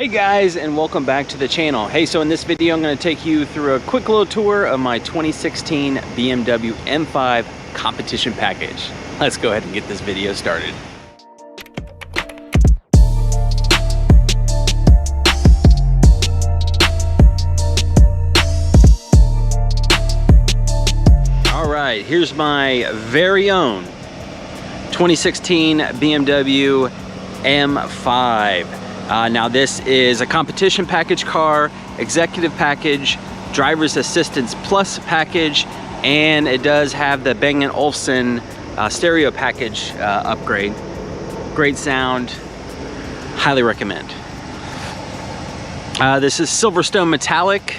Hey guys, and welcome back to the channel. Hey, so in this video I'm going to take you through a quick little tour of my 2016 BMW M5 competition package. Let's go ahead and get this video started. All right, here's my very own 2016 BMW M5. Now this is a competition package car, executive package, driver's assistance plus package, and it does have the Bang & Olufsen stereo package upgrade. Great sound, highly recommend. This is Silverstone metallic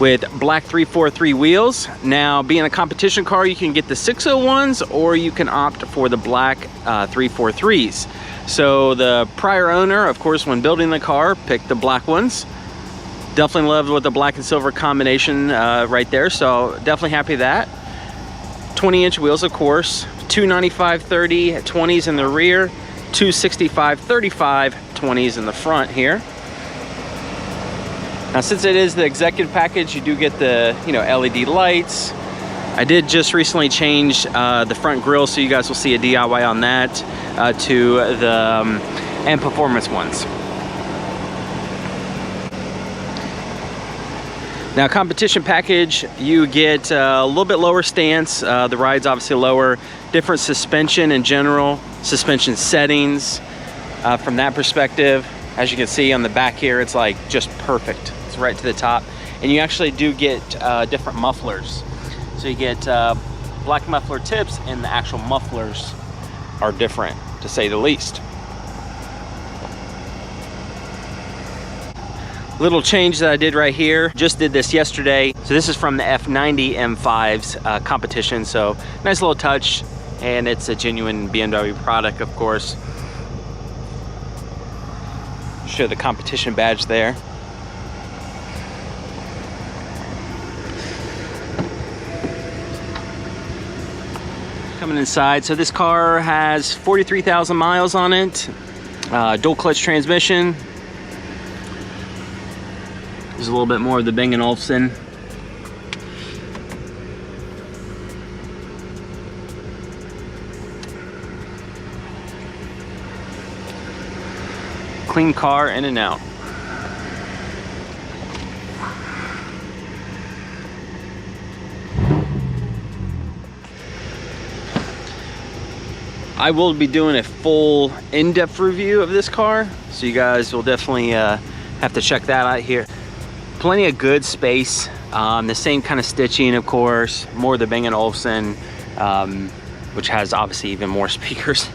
with black 343 wheels. Now, being a competition car, you can get the 601s or you can opt for the black 343s. So the prior owner, of course, when building the car, picked the black ones. Definitely loved with the black and silver combination right there, so definitely happy with that. 20-inch wheels, of course, 295/30 20s in the rear, 265/35 20s in the front here. Now, since it is the executive package, you do get the LED lights. I did just recently change the front grille, so you guys will see a DIY on that to the M Performance ones. Now, competition package, you get a little bit lower stance. The ride's obviously lower. Different suspension in general, suspension settings from that perspective. As you can see on the back here, it's like just perfect. It's right to the top. And you actually do get different mufflers. So you get black muffler tips, and the actual mufflers are different, to say the least. Little change that I did right here, just did this yesterday. So this is from the F90 M5's competition, so nice little touch, and it's a genuine BMW product, of course. Show the competition badge there. Coming inside, so this car has 43,000 miles on it, dual clutch transmission. There's a little bit more of the Bang & Olufsen. Clean car in and out. I will be doing a full in-depth review of this car, so you guys will definitely have to check that out here. Plenty of good space, the same kind of stitching, of course, more of the Bang & Olufsen, which has obviously even more speakers.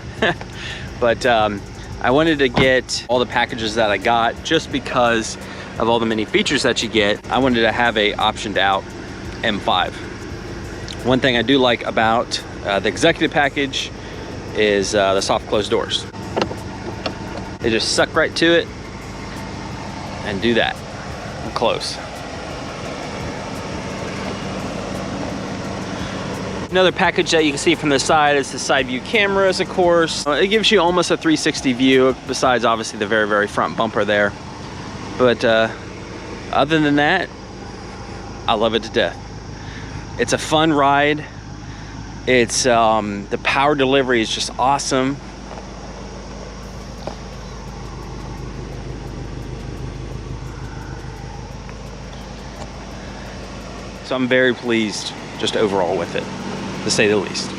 But I wanted to get all the packages that I got just because of all the many features that you get. I wanted to have a optioned out M5. One thing I do like about the executive package is the soft closed doors. They just suck right to it and do that and close. Another package that you can see from the side is the side view cameras, of course. It gives you almost a 360 view, besides obviously the very, very front bumper there. But other than that, I love it to death. It's a fun ride. It's the power delivery is just awesome. So I'm very pleased just overall with it, to say the least.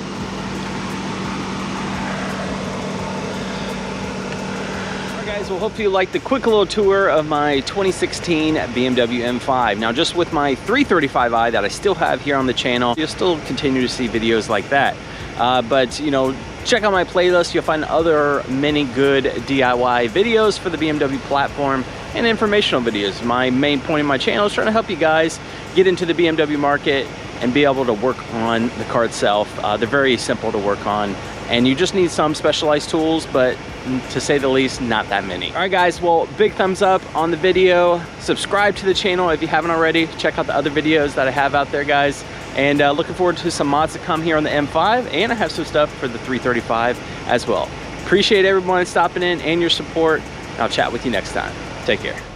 Alright guys, well, hopefully you liked the quick little tour of my 2016 BMW M5. Now, just with my 335i that I still have here on the channel, you'll still continue to see videos like that. But check out my playlist. You'll find other many good DIY videos for the BMW platform and informational videos. My main point in my channel is trying to help you guys get into the BMW market and be able to work on the car itself. They're very simple to work on, and you just need some specialized tools, but to say the least, not that many. All right guys, well, big thumbs up on the video. Subscribe to the channel if you haven't already. Check out the other videos that I have out there, guys. And looking forward to some mods to come here on the M5, and I have some stuff for the 335 as well. Appreciate everyone stopping in and your support. I'll chat with you next time. Take care.